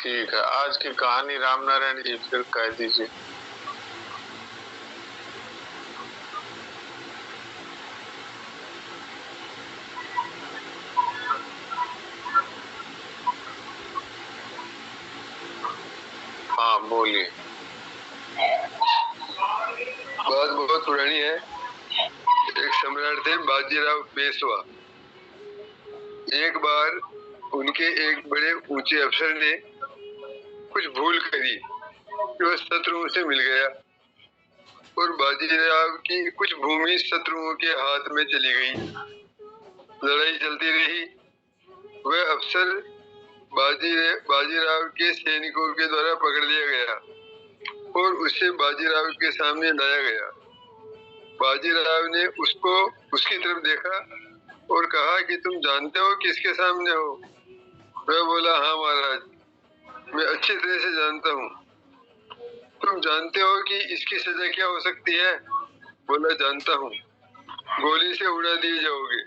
ठीक है, आज की कहानी रामनारायण जी फिर कह दीजिए। हाँ बोलिए। बात बहुत पुरानी है। एक सम्राट थे बाजीराव पेशवा। एक बार उनके एक बड़े ऊंचे अफसर ने कुछ भूल करी कि वह शत्रुओं से मिल गया और बाजीराव की कुछ भूमि शत्रुओं के हाथ में चली गई। लड़ाई चलती रही। वह अफसर बाजीराव के सैनिकों के द्वारा पकड़ लिया गया और उसे बाजीराव के सामने लाया गया। बाजीराव ने उसकी तरफ देखा और कहा कि तुम जानते हो किसके सामने हो? वह बोला, हाँ महाराज, मैं अच्छी तरह से जानता हूँ। तुम जानते हो कि इसकी सजा क्या हो सकती है? बोला, जानता हूँ, गोली से उड़ा दिए जाओगे।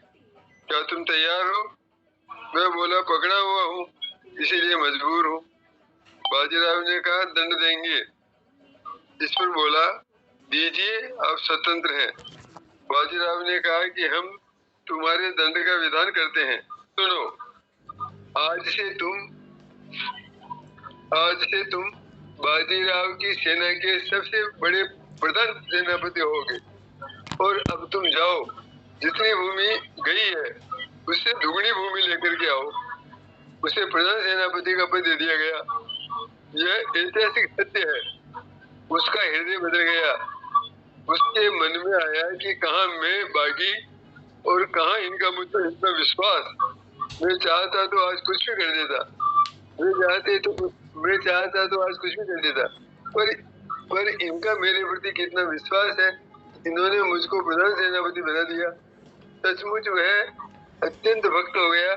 क्या तुम तैयार हो? वह बोला, पकड़ा हुआ हूँ, इसीलिए मजबूर हूँ। बाजीराव ने कहा, दंड देंगे। इस पर बोला, दीजिए, आप स्वतंत्र हैं। बाजीराव ने कहा कि हम तुम्हारे दंड का विधान करते हैं। सुनो, आज से तुम बाजीराव की सेना के सबसे बड़े प्रधान सेनापति होगे और अब तुम जाओ, जितनी भूमि गई है उससे दुगनी भूमि लेकर के आओ। उसे प्रधान सेनापति का पद दे दिया गया। यह ऐतिहासिक सत्य है। उसका हृदय बदल गया। उसके मन में आया कि कहाँ मैं बागी और कहाँ इनका मुझसे इतना विश्वास। मैं चाहता तो आज कुछ भी कर देता। मैं चाहता तो आज कुछ भी कर देता। पर इनका मेरे प्रति कितना विश्वास है। इन्होंने मुझको प्रधान सेनापति बना दिया। सचमुच वह अत्यंत भक्त हो गया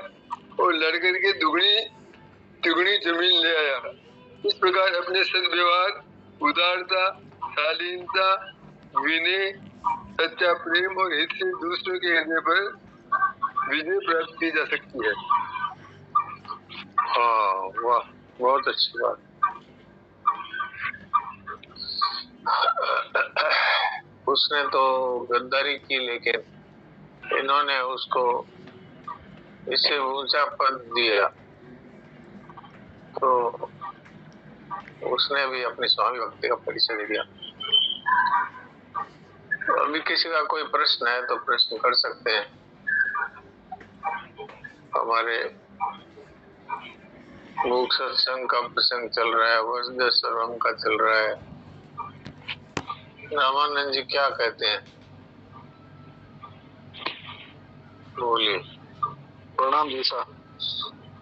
और लड़कर के दुगनी जमीन ले आया। इस प्रकार अपने सद्व्यवहार, उदारता, शालीनता, विनय, सच्चा प्रेम और हित से दूसरों के हृदय पर विजय प्राप्त की जा सकती है। हाँ वाह, बहुत अच्छी बात। उसने तो गद्दारी की, लेकिन इन्होंने उसको इससे ऊंचा पद दिया तो उसने भी अपनी स्वामी भक्ति का परिचय दे दिया। तो अभी किसी का कोई प्रश्न है तो प्रश्न कर सकते हैं। हमारे मूक सत्संग का प्रसंग चल रहा है, वसुदेव सर्वम का चल रहा है। रामानंद जी क्या कहते हैं? बोलिए। प्रणाम जी साहब।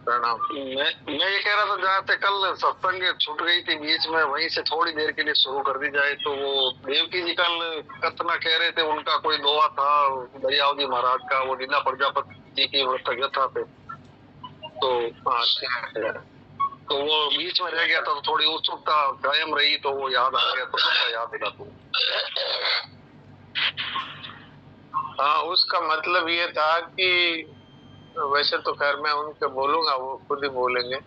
प्रणाम। मैं ये कह रहा था, जहाँ तक कल सत्संग छूट गई थी बीच में, वहीं से थोड़ी देर के लिए शुरू कर दी जाए तो वो देवकी जी कल कतना कह रहे थे, उनका कोई दोहा था दरियाव जी महाराज का, वो लीला प्रजापति जी की कथा पे, तो वो बीच में रह गया था। तो थोड़ी उत्सुकता कायम रही तो वो याद आ गया, तो उसका याद दिला दूं। हाँ, उसका मतलब ये था कि वैसे तो खैर मैं उनके बोलूंगा, वो खुद ही बोलेंगे,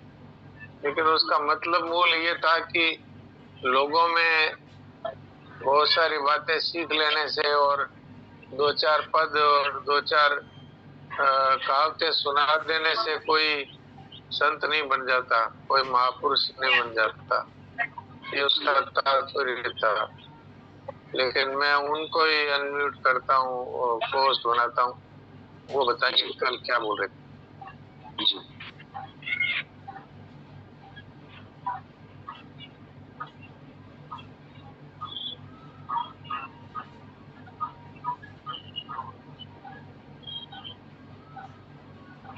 लेकिन उसका मतलब मूल ये था कि लोगों में बहुत सारी बातें सीख लेने से और दो चार पद और दो चार कहावतें सुना देने से कोई संत नहीं बन जाता, कोई महापुरुष नहीं बन जाता। ये उसका तात्पर्य था। लेकिन मैं उनको ही अनम्यूट करता हूँ और पोस्ट बनाता हूँ। वो बताइए कल क्या बोल रहे थे?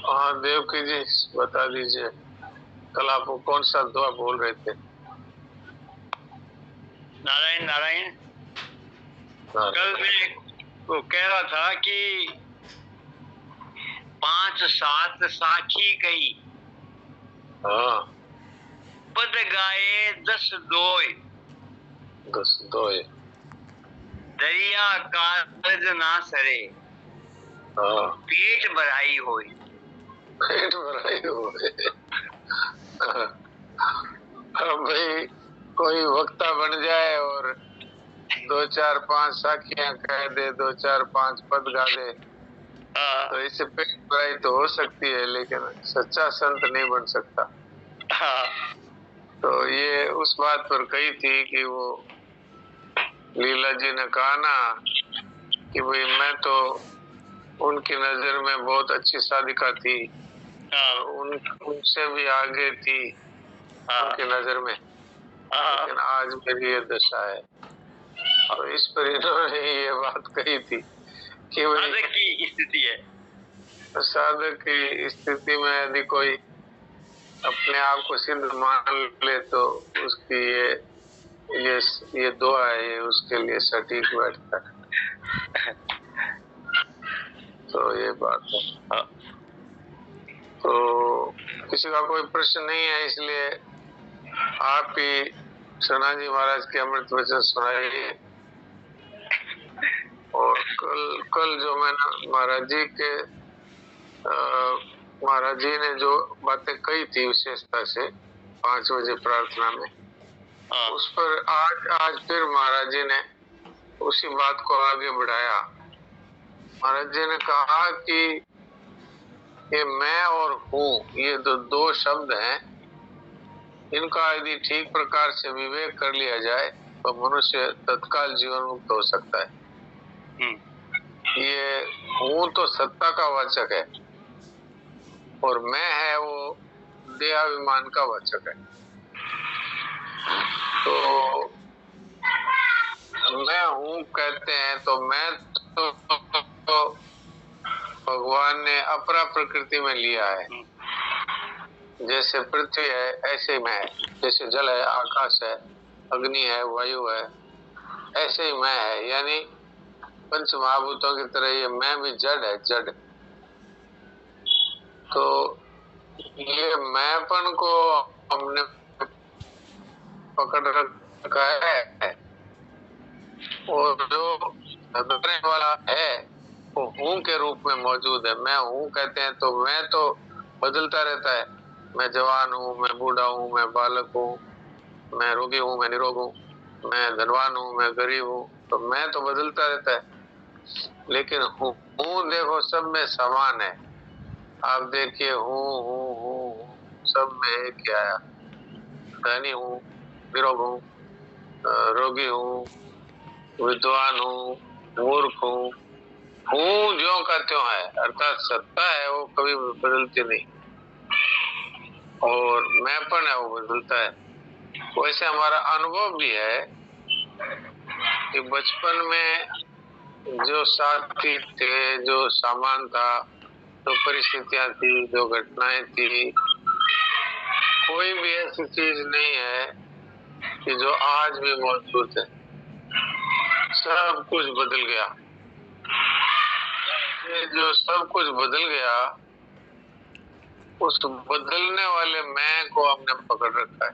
हाँ देवकी जी बता दीजिए, कल आप कौन सा दुआ बोल रहे थे? नारायण नारायण। कल मैं वो कह रहा था कि 5 7 साखी कही, हाँ, पद गाए 10 दोय, 10 दोय, दरिया कारज ना सरे, हाँ, पेट भराई होई। पेट भराई होई। भाई कोई वक्ता बन जाए और 2 4 5 साखियां कह दे, 2 4 5 पद गा दे, हाँ तो इससे पेट बुराई तो हो सकती है, लेकिन सच्चा संत नहीं बन सकता। हाँ तो ये उस बात पर कही थी कि वो लीला जी ने कहा ना कि भाई मैं तो उनकी नजर में बहुत अच्छी साधिका थी, हाँ उनसे भी आगे थी हाँ उनकी नजर में, हाँ लेकिन आज मेरी ये दशा है। तो इस पर इन्होंने ये बात कही थी कि भाई साधक की स्थिति है। साधक की स्थिति में यदि कोई अपने आप को सिद्ध मान ले तो उसकी ये दुआ है, ये उसके लिए सटीक बैठता है। तो ये बात है। हाँ। तो किसी का कोई प्रश्न नहीं है, इसलिए आप ही सनाजी महाराज के अमृत वचन सुनाइए। और कल जो मैंने महाराज जी ने जो बातें कही थी विशेषता से 5 बजे प्रार्थना में, हाँ। उस पर आज फिर महाराज जी ने उसी बात को आगे बढ़ाया। महाराज जी ने कहा कि ये मैं और हूँ, ये दो शब्द हैं, इनका यदि ठीक प्रकार से विवेक कर लिया जाए तो मनुष्य तत्काल जीवन मुक्त हो सकता है। ये हूँ तो सत्ता का वाचक है और मैं है वो देहाभिमान का वाचक है। तो मैं हूँ कहते हैं तो मैं तो भगवान ने अपरा प्रकृति में लिया है। जैसे पृथ्वी है ऐसे मैं है, जैसे जल है, आकाश है, अग्नि है, वायु है, ऐसे ही मैं है। यानी पंच महाभूतों की तरह ये मैं भी जड़ है, जड़। तो ये मैंपन को हमने पकड़ रखा है और जो बदलने वाला है वो हूँ के रूप में मौजूद है। मैं हूँ कहते हैं तो मैं तो बदलता रहता है। मैं जवान हूँ, मैं बूढ़ा हूँ, मैं बालक हूँ, मैं रोगी हूँ, मैं निरोग हूँ, मैं धनवान हूँ, मैं गरीब हूँ। तो मैं तो बदलता रहता है, लेकिन हूँ देखो सब में समान है। आप देखिए हूँ सब में एक आया। धनी हूँ, निरोग हूँ, रोगी हूँ, विद्वान हूँ, मूर्ख हूँ ज्यों का त्यों है। अर्थात सत्ता है वो कभी बदलती नहीं और मैंपन है वो बदलता है। वैसे हमारा अनुभव भी है कि बचपन में जो साथी थे, जो सामान था, जो परिस्थितियां थी, जो घटनाएं थी, कोई भी ऐसी चीज नहीं है कि जो आज भी मौजूद है। सब कुछ बदल गया। ये जो सब कुछ बदल गया, उस बदलने वाले मैं को हमने पकड़ रखा है।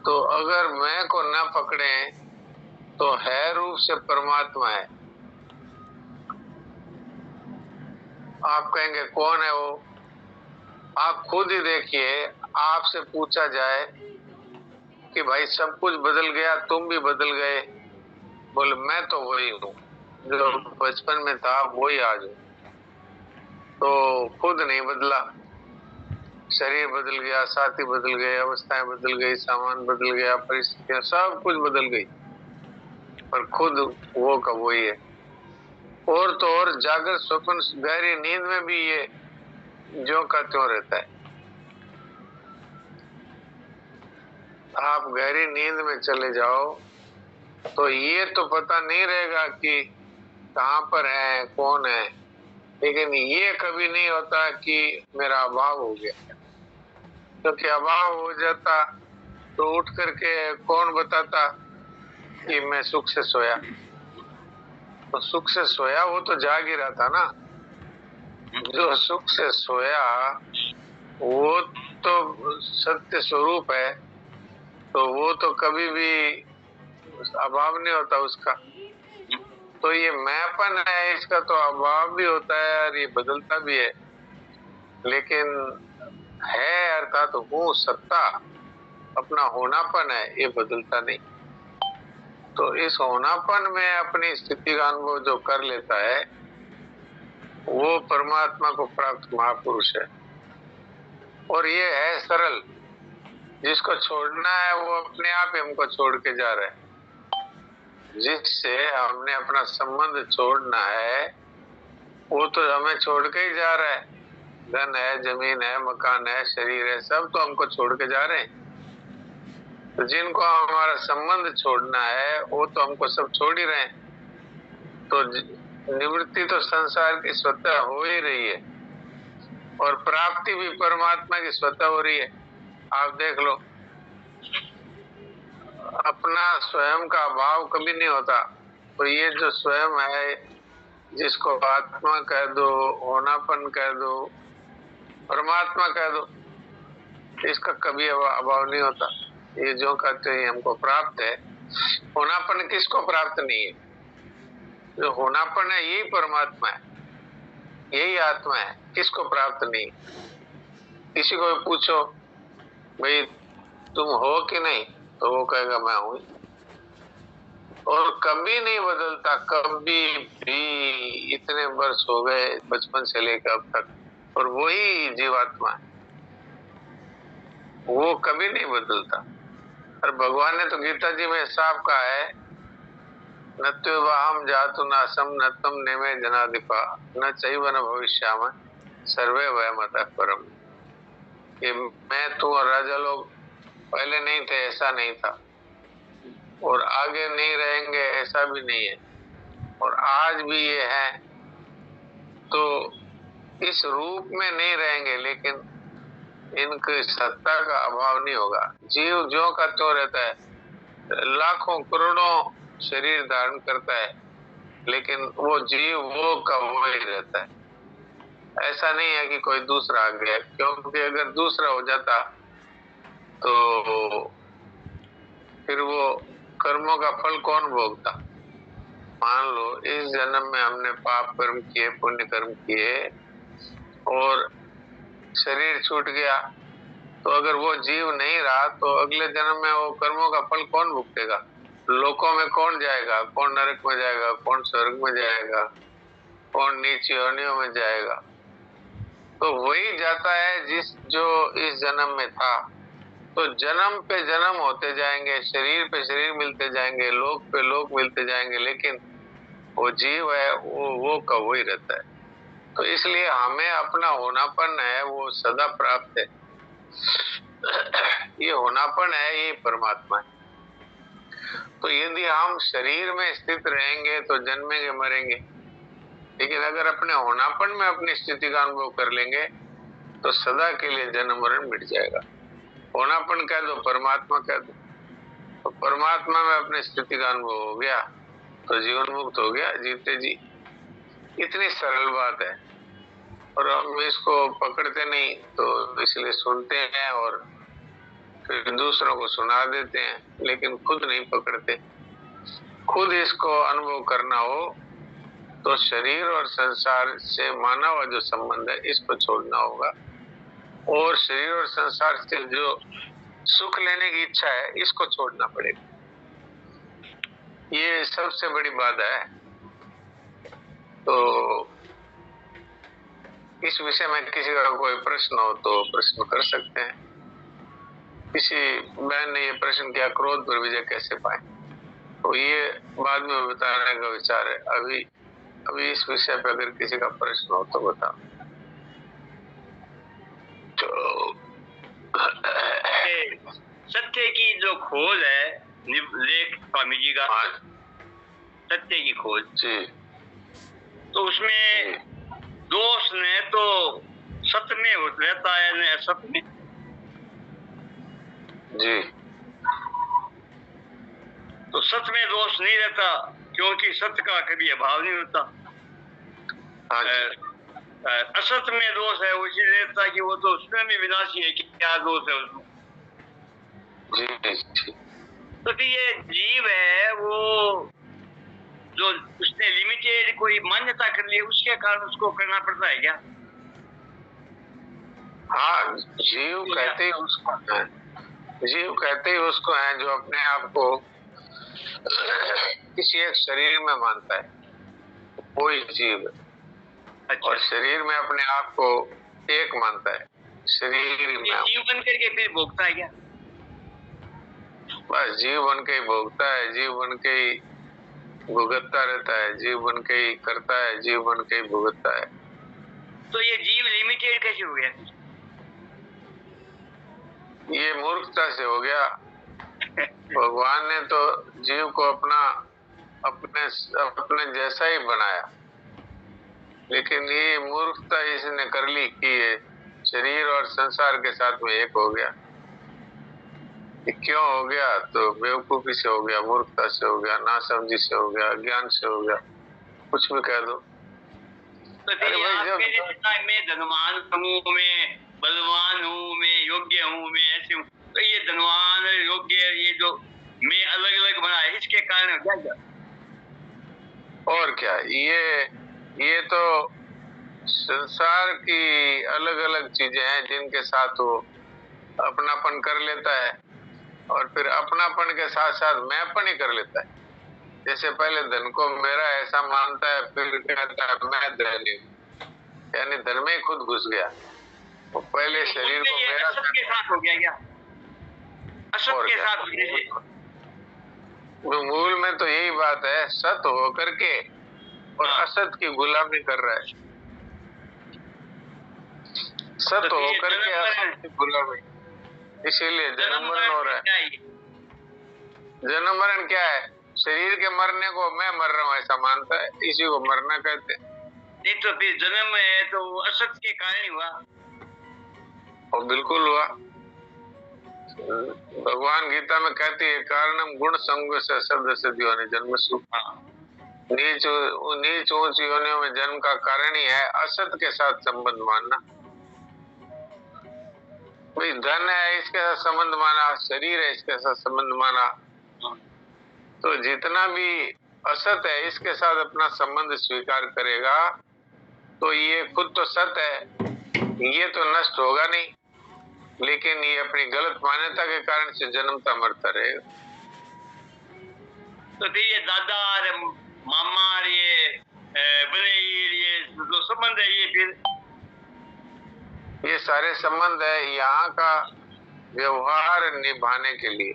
तो अगर मैं को न पकड़े तो है रूप से परमात्मा है। आप कहेंगे कौन है वो? आप खुद ही देखिए। आपसे पूछा जाए कि भाई सब कुछ बदल गया, तुम भी बदल गए, बोले मैं तो वही हूँ जो बचपन में था, वही आज हूँ। तो खुद नहीं बदला। शरीर बदल गया, साथी बदल गए, अवस्थाएं बदल गई, सामान बदल गया, परिस्थितियां सब कुछ बदल गई, पर खुद वो का वही है। और तो और जागर स्वप्न गहरी नींद में भी ये ज्यों का त्यों रहता है। आप गहरी नींद में चले जाओ तो ये तो पता नहीं रहेगा कि कहाँ पर है, कौन है, लेकिन ये कभी नहीं होता कि मेरा अभाव हो गया। क्योंकि अभाव हो जाता तो उठ करके कौन बताता कि मैं सुख से सोया। तो सुख से सोया वो तो जाग ही रहा था ना। जो सुख से सोया वो तो सत्य स्वरूप है, तो वो तो कभी भी अभाव नहीं होता उसका। तो ये मैंपन है, इसका तो अभाव भी होता है और ये बदलता भी है, लेकिन है अर्थात हूँ सत्ता। अपना होनापन है ये बदलता नहीं। तो इस होनापन में अपनी स्थिति का अनुभव जो कर लेता है वो परमात्मा को प्राप्त महापुरुष है। और ये है सरल, जिसको छोड़ना है वो अपने आप ही हमको छोड़ के जा रहा है। जिससे हमने अपना संबंध छोड़ना है वो तो हमें छोड़ के ही जा रहा है। धन है, जमीन है, मकान है, शरीर है, सब तो हमको छोड़ के जा रहे हैं। तो जिनको हमारा संबंध छोड़ना है वो तो हमको सब छोड़ ही रहे हैं। तो निवृत्ति तो संसार की स्वतः हो ही रही है और प्राप्ति भी परमात्मा की स्वतः हो रही है। आप देख लो, अपना स्वयं का अभाव कभी नहीं होता। तो ये जो स्वयं है, जिसको आत्मा कह दो, होनापन कह दो, परमात्मा कह दो, इसका कभी अभाव नहीं होता। ये जो कहते हैं हमको प्राप्त है। होनापन किसको प्राप्त नहीं है? जो होनापन है यही परमात्मा है, यही आत्मा है। किसको प्राप्त नहीं? किसी को पूछो भाई तुम हो कि नहीं, तो वो कहेगा मैं हूं। और कभी नहीं बदलता, कभी भी। इतने वर्ष हो गए बचपन से लेकर अब तक, और वही जीवात्मा है, वो कभी नहीं बदलता। और भगवान ने तो गीता जी में साफ कहा है, नत्युवाहम जातु नासम नत्तम नेमे जनाधिपा न चैव न भविष्यामि सर्वे वयमतः परम। ये मैं तू और राजा लोग पहले नहीं थे, ऐसा नहीं था, और आगे नहीं रहेंगे ऐसा भी नहीं है, और आज भी ये है। तो इस रूप में नहीं रहेंगे, लेकिन इनकी सत्ता का अभाव नहीं होगा। जीव जो का त्यों रहता है, लाखों करोड़ों शरीर धारण करता है, लेकिन वो जीव वो का वो ही रहता है। ऐसा नहीं है कि कोई दूसरा आ गया, क्योंकि अगर दूसरा हो जाता तो फिर वो कर्मों का फल कौन भोगता? मान लो इस जन्म में हमने पाप कर्म किए, पुण्य कर्म किए और शरीर छूट गया, तो अगर वो जीव नहीं रहा तो अगले जन्म में वो कर्मों का फल कौन भुगतेगा? लोकों में कौन जाएगा? कौन नरक में जाएगा? कौन स्वर्ग में जाएगा? कौन नीची योनियों में जाएगा? तो वही जाता है जो इस जन्म में था। तो जन्म पे जन्म होते जाएंगे, शरीर पे शरीर मिलते जाएंगे, लोक पे लोक मिलते जाएंगे, लेकिन वो जीव है वो का वही रहता है। तो इसलिए हमें अपना होनापन है वो सदा प्राप्त है। ये होनापन है, ये परमात्मा है। तो यदि हम शरीर में स्थित रहेंगे तो जन्मेंगे मरेंगे, लेकिन अगर अपने होनापन में अपनी स्थिति का अनुभव कर लेंगे तो सदा के लिए जन्म मरण मिट जाएगा। होनापन कह दो, परमात्मा कह दो, तो परमात्मा में अपनी स्थिति का अनुभव हो गया तो जीवन मुक्त हो गया, जीते जी। इतनी सरल बात है, और हम इसको पकड़ते नहीं, तो इसलिए सुनते हैं और फिर दूसरों को सुना देते हैं, लेकिन खुद नहीं पकड़ते। खुद इसको अनुभव करना हो तो शरीर और संसार से मानव का जो संबंध है इसको छोड़ना होगा, और शरीर और संसार से जो सुख लेने की इच्छा है इसको छोड़ना पड़ेगा। ये सबसे बड़ी बात है। तो इस विषय में किसी का कोई प्रश्न हो तो प्रश्न कर सकते हैं। किसी बहन ने ये प्रश्न किया, क्रोध पर विजय कैसे पाए? तो ये बाद में बताने का विचार है। अभी इस विषय पर अगर किसी का प्रश्न हो तो बताओ। तो सत्य की जो खोज है, लेख स्वामी जी का सत्य की खोज जी, तो उसमें दोष ने तो सत्य में रहता है न असत में जी। तो सत्य में दोष नहीं रहता, क्योंकि सत्य का कभी अभाव नहीं होता। असत में दोष है, वो इसलिए रहता कि वो तो उसमें भी विनाशी है कि क्या दोष है उसमें। जी। तो ये जीव है वो जो उसने लिमिटेड कोई मान्यता कर ली, उसके कारण उसको करना पड़ता है क्या? हाँ, जीव कहते ही उसको है। जीव कहते ही उसको है जो अपने आप को किसी एक शरीर में मानता है, कोई जीव। अच्छा। और शरीर में अपने आप को एक मानता है, शरीर ये में। जीव बन करके फिर भोगता है क्या? बस जीव बन के ही भोगता है, जीव बन के ही भुगतता रहता है, जीव बन के ही करता है, जीव बन के ही भुगतता है। तो ये जीव लिमिटेड कैसे हो गया? ये मूर्खता से हो गया। भगवान ने तो जीव को अपने अपने जैसा ही बनाया, लेकिन ये मूर्खता इसने कर ली कि ये शरीर और संसार के साथ में एक हो गया। ये क्यों हो गया? तो बेवकूफी से हो गया, मूर्खता से हो गया, नासमझी से हो गया, ज्ञान से हो गया, कुछ भी कह दो। तो फिर आप कह रहे थे मैं धनवान हूँ, मैं बलवान हूँ, मैं योग्य हूँ, मैं ऐसे हूँ। तो ये धनवान योग्य ये जो मैं अलग अलग बना है, इसके कारण क्या क्या? और क्या, ये तो संसार की अलग अलग चीजें हैं जिनके साथ वो अपनापन कर लेता है, और फिर अपनापन के साथ साथ मैंपन ही कर लेता है। जैसे पहले धन को मेरा ऐसा मानता है, फिर कहता है मैं धनी हूं, यानी धन में ही खुद घुस गया। वो पहले शरीर को मेरा असत के साथ हो गया क्या? असत के साथ हो गया। मूल में तो यही बात है, सत हो करके और असत की गुलामी कर रहा है। सत तो हो करके असत की गुलामी, इसीलिए जन्म मरण हो रहा है। जन्म मरण क्या है? शरीर के मरने को मैं मर रहा हूँ ऐसा मानता है, इसी को मरना कहते हैं। नहीं तो फिर जन्म है तो असत के कारण ही हुआ। और बिल्कुल हुआ। भगवान गीता में कहती है कारणम गुण संग से शब्द सिद्धि होने जन्म सुख। नीच ऊंच योनियों में जन्म का कारण ही है असत के साथ संबंध मानना। भाई धन है इसके साथ संबंध माना, शरीर है इसके साथ संबंध माना, तो जितना भी असत है इसके साथ अपना संबंध स्वीकार करेगा तो ये खुद तो सत है, ये तो नष्ट होगा नहीं, लेकिन ये अपनी गलत मान्यता के कारण से जन्मता मरता रहेगा। तो फिर ये दादा और मामा और ये बनेर ये जो संबंध है ये फिर ये सारे संबंध है यहाँ का व्यवहार निभाने के लिए,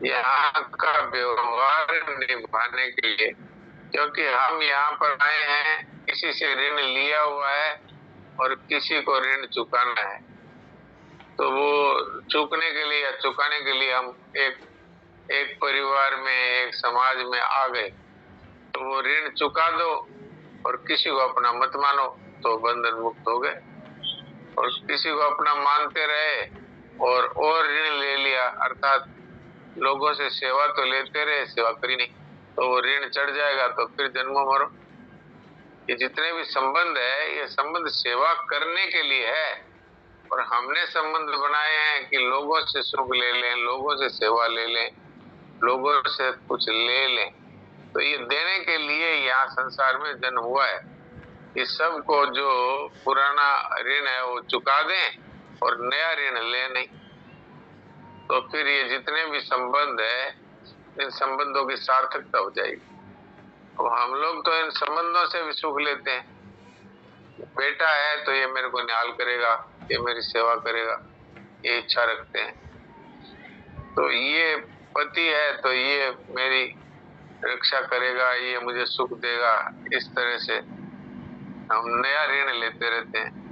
यहाँ का व्यवहार निभाने के लिए, क्योंकि हम यहाँ पर आए हैं किसी से ऋण लिया हुआ है और किसी को ऋण चुकाना है, तो वो चुकने के लिए या चुकाने के लिए हम एक परिवार में एक समाज में आ गए, तो वो ऋण चुका दो और किसी को अपना मत मानो तो बंधन मुक्त हो गए, और किसी को अपना मानते रहे और ऋण ले लिया, अर्थात लोगों से सेवा तो लेते रहे, सेवा करी नहीं, तो वो ऋण चढ़ जाएगा, तो फिर जन्मों मरो। ये जितने भी संबंध है ये संबंध सेवा करने के लिए है, और हमने संबंध बनाए हैं कि लोगों से सुख ले लें, लोगों से सेवा ले लें, लोगों से कुछ ले लें, तो ये देने के लिए यहाँ संसार में जन्म हुआ है। इस सब को जो पुराना ऋण है वो चुका दें और नया ऋण ले नहीं, तो फिर ये जितने भी संबंध है इन संबंधों की सार्थकता हो जाएगी। अब हम लोग तो इन संबंधों से भी सुख लेते हैं, बेटा है तो ये मेरे को न्याल करेगा, ये मेरी सेवा करेगा, ये इच्छा रखते हैं, तो ये पति है तो ये मेरी रक्षा करेगा, ये मुझे सुख देगा, इस तरह से हम नया ऋण लेते रहते हैं।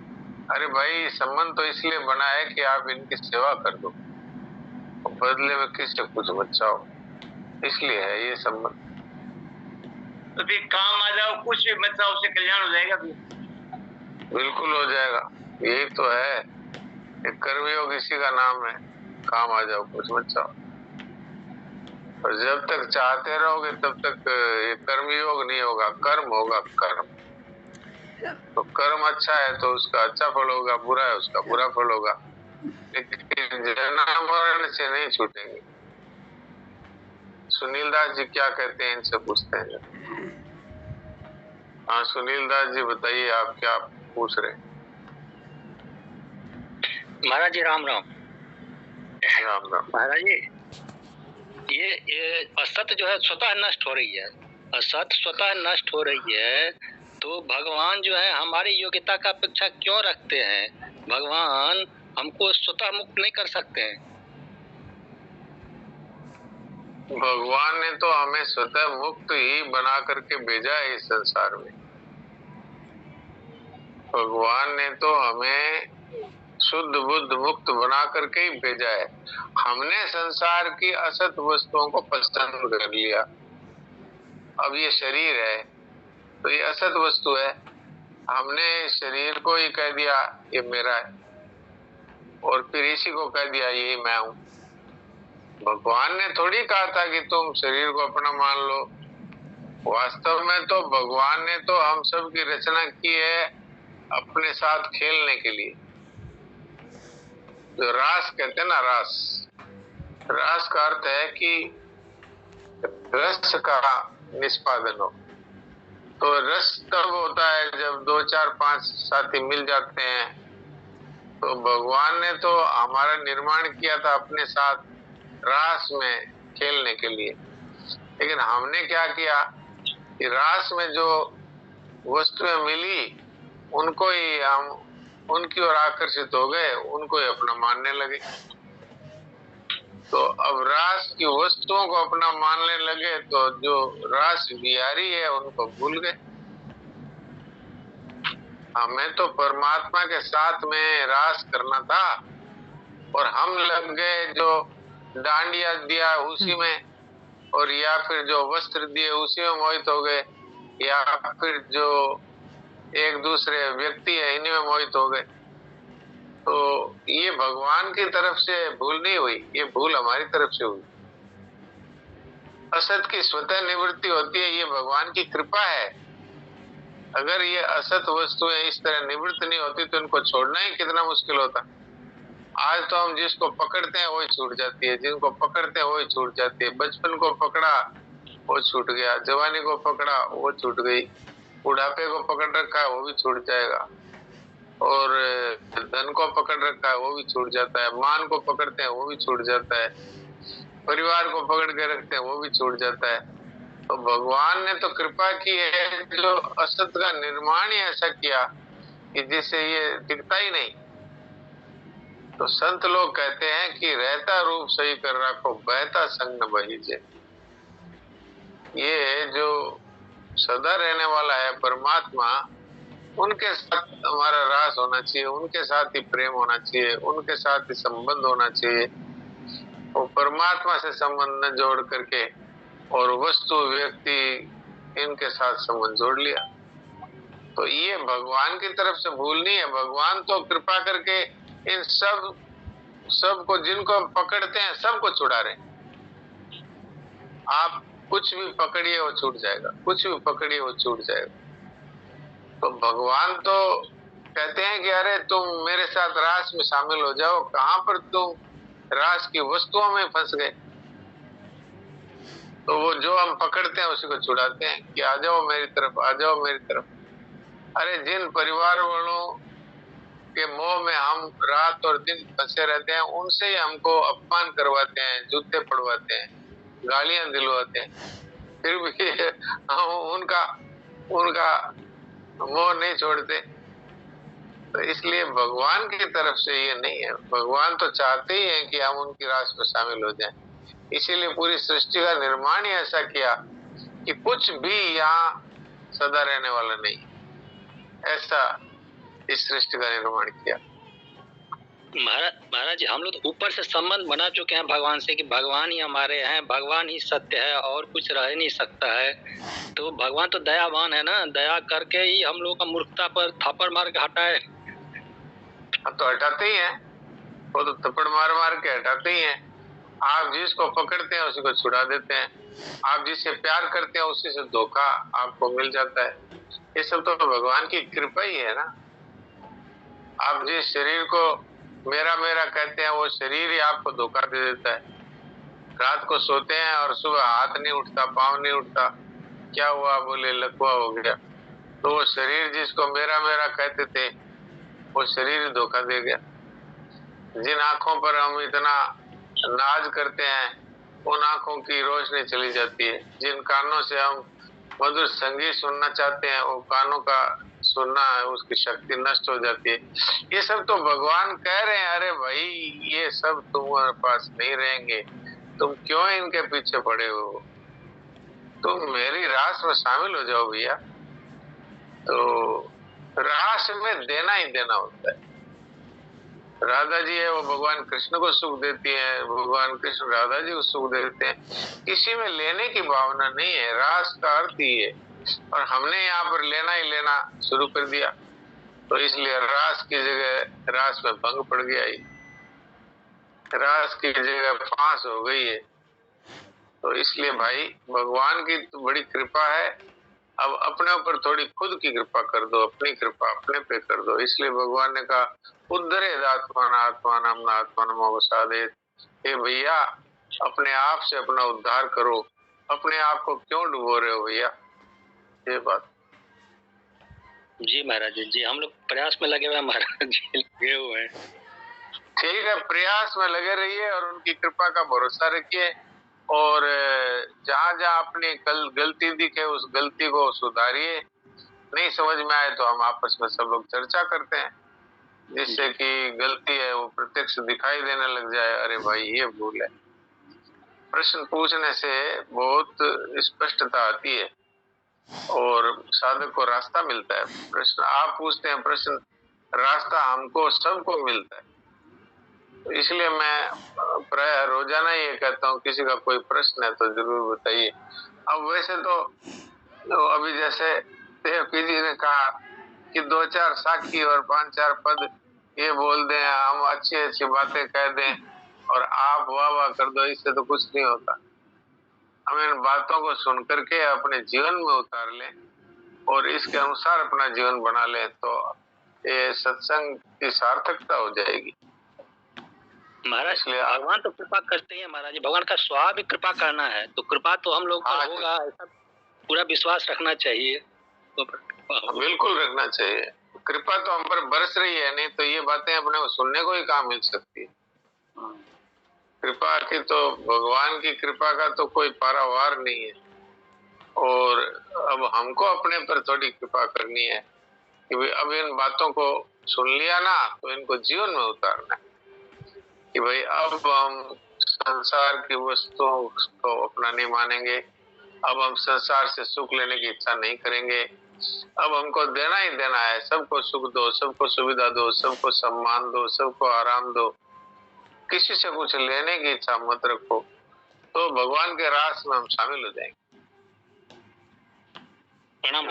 अरे भाई संबंध तो इसलिए बना है कि आप इनकी सेवा कर दो, बदले में किससे कुछ बचाओ, इसलिए है ये संबंध। तो फिर काम आ जाओ कुछ मतलब उससे कल्याण हो जाएगा फिर? बिल्कुल हो जाएगा, यही तो है, एक कर्मयोग इसी का नाम है, काम आ जाओ कुछ बचाओ। और जब तक चाहते रहोगे तब तक ये कर्मयोग नहीं होगा, कर्म होगा, कर्म। तो कर्म अच्छा है तो उसका अच्छा फल होगा, बुरा है उसका बुरा फल होगा, लेकिन जन्म मरण से नहीं छूटेंगे। सुनील दास जी क्या कहते हैं इनसे पूछते हैं। हाँ सुनील दास जी बताइए आप क्या पूछ रहे हैं? महाराज जी राम राम। राम राम। महाराज जी, ये असत जो है स्वतः नष्ट हो रही है, असत स्वतः नष्ट हो रही है, तो भगवान जो है हमारी योग्यता का अपेक्षा क्यों रखते हैं? भगवान हमको स्वतः मुक्त नहीं कर सकते हैं? भगवान ने तो हमें स्वतः मुक्त ही बना करके भेजा है इस संसार में। भगवान ने तो हमें शुद्ध बुद्ध मुक्त बना करके ही भेजा है। हमने संसार की असत वस्तुओं को पसंद कर लिया। अब ये शरीर है तो ये असत वस्तु है, हमने शरीर को ही कह दिया ये मेरा है, और फिर इसी को कह दिया यही मैं हूं। भगवान ने थोड़ी कहा था कि तुम शरीर को अपना मान लो। वास्तव में तो भगवान ने तो हम सब की रचना की है अपने साथ खेलने के लिए। जो रास कहते हैं ना, रास का अर्थ है कि रस का निष्पादन हो। तो रस तब होता है जब 2 4 5 साथी मिल जाते हैं। तो भगवान ने तो हमारा निर्माण किया था अपने साथ रास में खेलने के लिए। लेकिन हमने क्या किया कि रास में जो वस्तुएं मिली उनको ही हम उनकी ओर आकर्षित हो गए, उनको ही अपना मानने लगे। तो अब रास की वस्तुओं को अपना मानने लगे तो जो रास बिहारी है उनको भूल गए। हमें तो परमात्मा के साथ में रास करना था और हम लग गए जो डांडिया दिया उसी में, और या फिर जो वस्त्र दिए उसी में मोहित हो गए, या फिर जो एक दूसरे व्यक्ति है इन्हीं में मोहित हो गए। तो ये भगवान की तरफ से भूल नहीं हुई, ये भूल हमारी तरफ से हुई। असत की स्वतः निवृत्ति होती है, ये भगवान की कृपा है। अगर ये असत वस्तुएं इस तरह निवृत्त नहीं होती तो इनको छोड़ना ही कितना मुश्किल होता। आज तो हम जिसको पकड़ते हैं वही छूट जाती है, जिनको पकड़ते हैं वही छूट जाती है। बचपन को पकड़ा वो छूट गया, जवानी को पकड़ा वो छूट गई, बुढ़ापे को पकड़ रखा है वो भी छूट जाएगा, और धन को पकड़ रखा है वो भी छूट जाता है, मान को पकड़ते हैं वो भी छूट जाता है, परिवार को पकड़ के रखते हैं वो भी छूट जाता है। तो भगवान ने तो कृपा की है जो असत का निर्माण ही ऐसा किया कि जिससे ये दिखता ही नहीं। तो संत लोग कहते हैं कि रहता रूप सही कर रखो, बहता संग न बहीजे। ये जो सदा रहने वाला है परमात्मा, उनके साथ हमारा रास होना चाहिए, उनके साथ ही प्रेम होना चाहिए, उनके साथ ही संबंध होना चाहिए। वो परमात्मा से संबंध न जोड़ करके और वस्तु व्यक्ति इनके साथ संबंध जोड़ लिया। तो ये भगवान की तरफ से भूल नहीं है। भगवान तो कृपा करके इन सबको जिनको पकड़ते हैं सबको छुड़ा रहे हैं। आप कुछ भी पकड़िए वो छूट जाएगा, कुछ भी पकड़िए वो छूट जाएगा। तो भगवान तो कहते हैं कि अरे तुम मेरे साथ रास में शामिल हो जाओ। कहां पर तुम रास की वस्तुओं में फंस गए। तो वो जो हम पकड़ते हैं उसी को छुड़ाते हैं कि आ जाओ मेरी तरफ, आ जाओ मेरी तरफ। अरे जिन परिवार वालों के मोह में हम रात और दिन फंसे रहते हैं उनसे ही हमको अपमान करवाते हैं, जूते पड़वाते हैं, गालियां दिलवाते हैं, फिर भी हम उनका मोह नहीं छोड़ते। तो इसलिए भगवान की तरफ से ये नहीं है। भगवान तो चाहते ही हैं कि हम उनकी रास में शामिल हो जाएं। इसीलिए पूरी सृष्टि का निर्माण ही ऐसा किया कि कुछ भी यहाँ सदा रहने वाला नहीं, ऐसा इस सृष्टि का निर्माण किया। महाराज जी, हम लोग तो ऊपर से संबंध बना चुके हैं भगवान से कि भगवान ही हमारे हैं, भगवान ही सत्य है और कुछ रह नहीं सकता है। तो भगवान तो दयावान है ना, दया करके ही हम लोग का मूर्खता पर थप्पड़ मार के हटाए। तो हटाते ही हैं, वो तो थप्पड़ मार मार के हटाते ही हैं। आप जिसको पकड़ते हैं उसी को छुड़ा देते हैं, आप जिससे प्यार करते हैं उसी से धोखा आपको मिल जाता है। ये सब तो भगवान की कृपा ही है ना। आप जिस शरीर को मेरा मेरा कहते हैं वो शरीर ही आपको धोखा दे देता है। रात को सोते हैं और सुबह हाथ नहीं उठता, पाँव नहीं उठता, क्या हुआ बोले लकवा हो गया। तो वो शरीर जिसको मेरा मेरा कहते थे वो शरीर धोखा दे गया। जिन आंखों पर हम इतना नाज करते हैं, उन आंखों की रोशनी चली जाती है। जिन कानों से हम मधुर संगीत सुनना चाहते हैं, वो कानों का सुनना है, उसकी शक्ति नष्ट हो जाती है। ये सब तो भगवान कह रहे हैं, अरे भाई ये सब तुम्हारे पास नहीं रहेंगे, तुम क्यों इनके पीछे पड़े हो, तुम मेरी रास में शामिल हो जाओ भैया। तो रास में देना ही देना होता है। राधा जी है वो भगवान कृष्ण को सुख देती है, भगवान कृष्ण राधा जी को सुख देते हैं। किसी में लेने की भावना नहीं है, रास का अर्थ ही है। और हमने यहाँ पर लेना ही लेना शुरू कर दिया, तो इसलिए रास की जगह रास में भंग पड़ गया ही, रास की जगह फांस हो गई है। तो इसलिए भाई भगवान की तो बड़ी कृपा है, अब अपने ऊपर थोड़ी खुद की कृपा कर दो, अपनी कृपा अपने पे कर दो। इसलिए भगवान ने कहा उद्धरेद आत्मान आत्मानम न आत्मानम अवसादेत। हे भैया अपने आप से अपना उद्धार करो, अपने आप को क्यों डुबो रहे हो भैया, ये बात। जी महाराज जी, हम लोग प्रयास में लगे हुए हैं महाराज जी, लगे हुए हैं। ठीक है, प्रयास में लगे रहिए और उनकी कृपा का भरोसा रखिए, और जहाँ जहाँ अपनी गलती दिखे उस गलती को सुधारिए। नहीं समझ में आए तो हम आपस में सब लोग चर्चा करते हैं, जिससे कि गलती है वो प्रत्यक्ष दिखाई देने लग जाए, अरे भाई ये भूल है। प्रश्न पूछने से बहुत स्पष्टता आती है और साधक को रास्ता मिलता है। प्रश्न आप पूछते हैं, प्रश्न रास्ता हमको सबको मिलता है। इसलिए मैं प्राय रोजाना ये कहता हूँ, किसी का कोई प्रश्न है तो जरूर बताइए। अब वैसे तो अभी जैसे देवकी जी ने कहा कि 2-4 साखी और 5-4 पद ये बोल दें, हम अच्छी अच्छी बातें कह दें और आप वाह वाह कर दो, इससे तो कुछ नहीं होता। हम इन बातों को सुन करके अपने जीवन में उतार लें और इसके अनुसार अपना जीवन बना लें, तो ये सत्संग की सार्थकता हो जाएगी। महाराज भगवान तो कृपा करते हैं महाराज जी, भगवान का स्वभाव भी कृपा करना है, तो कृपा तो हम लोग पर होगा, ऐसा पूरा विश्वास रखना चाहिए। तो बिल्कुल रखना चाहिए, कृपा तो हम पर बरस रही है, नहीं तो ये बातें अपने को सुनने को ही कहाँ मिल सकती है। कृपा की तो, भगवान की कृपा का तो कोई पारावार नहीं है। और अब हमको अपने पर थोड़ी कृपा करनी है कि अब इन बातों को सुन लिया ना, तो इनको जीवन में उतारना है कि भाई अब हम संसार की वस्तुओं को अपना नहीं मानेंगे, अब हम संसार से सुख लेने की इच्छा नहीं करेंगे, अब हमको देना ही देना है। सबको सुख दो, सबको सुविधा दो, सबको सम्मान दो, सबको आराम दो, किसी से कुछ लेने की इच्छा मत रखो, तो भगवान के रास में हम शामिल हो जाएंगे। प्रणाम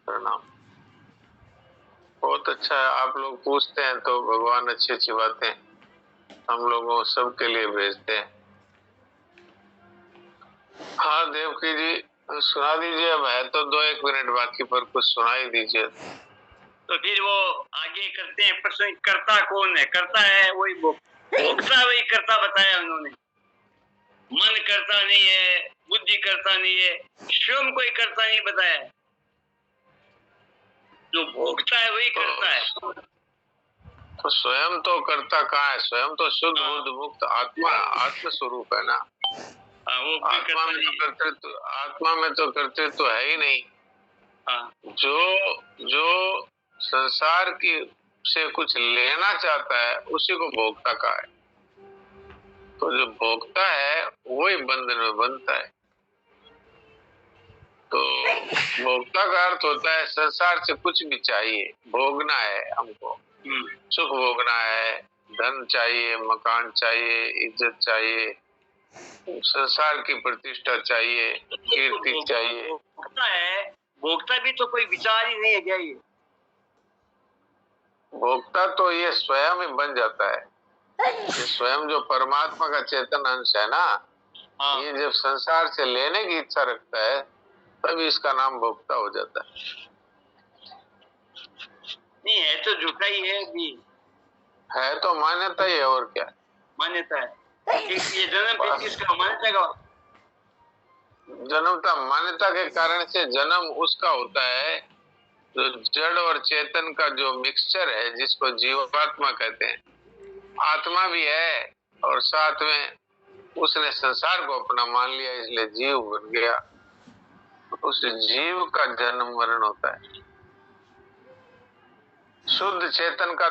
प्रणाम। बहुत अच्छा है, आप लोग पूछते हैं तो भगवान अच्छी अच्छी बातें हम लोगों सबके लिए भेजते हैं। हाँ देवकी जी सुना दीजिए, अब है तो 2-1 मिनट बाकी, पर कुछ सुना ही दीजिए। तो फिर वो आगे करते हैं, प्रश्न करता कौन है? करता है वही भोक्ता, वही करता बताया उन्होंने। मन करता नहीं है, बुद्धि करता नहीं है, स्वयं कोई करता नहीं बताया। जो भोगता है वही करता है। तो स्वयं तो करता कहाँ है? स्वयं तो शुद्ध बुद्ध मुक्त आत्मा, आत्म स्वरूप है ना। वो आत्मा में तो कर्तृत्व है ही नहीं। जो संसार की से कुछ लेना चाहता है उसी को भोक्ता कहा है। तो जो भोक्ता है वही बंधन में बनता है। तो भोक्ता का अर्थ होता है संसार से कुछ भी चाहिए, भोगना है हमको, सुख भोगना है, धन चाहिए, मकान चाहिए, इज्जत चाहिए, संसार की प्रतिष्ठा चाहिए, कीर्ति चाहिए। भोक्ता है, भोक्ता भी तो कोई विचार ही नहीं है क्या? ये भोक्ता तो ये स्वयं ही बन जाता है। ये स्वयं जो परमात्मा का चेतन अंश है ना, ये जब संसार से लेने की इच्छा रखता है तभी इसका नाम भोक्ता हो जाता है। नहीं है तो झूठा ही है भी, है तो मान्यता ही है, और क्या मान्यता है। ये जन्म किसका? मान्यता का। जन्मता मान्यता के कारण से जन्म उसका होता है जो जड़ और चेतन का जो मिक्सचर है, जिसको जीवात्मा कहते हैं। आत्मा भी है और साथ में उसने संसार को अपना मान लिया, इसलिए जीव बन गया। उस जीव का जन्म मरण होता है। शुद्ध चेतन का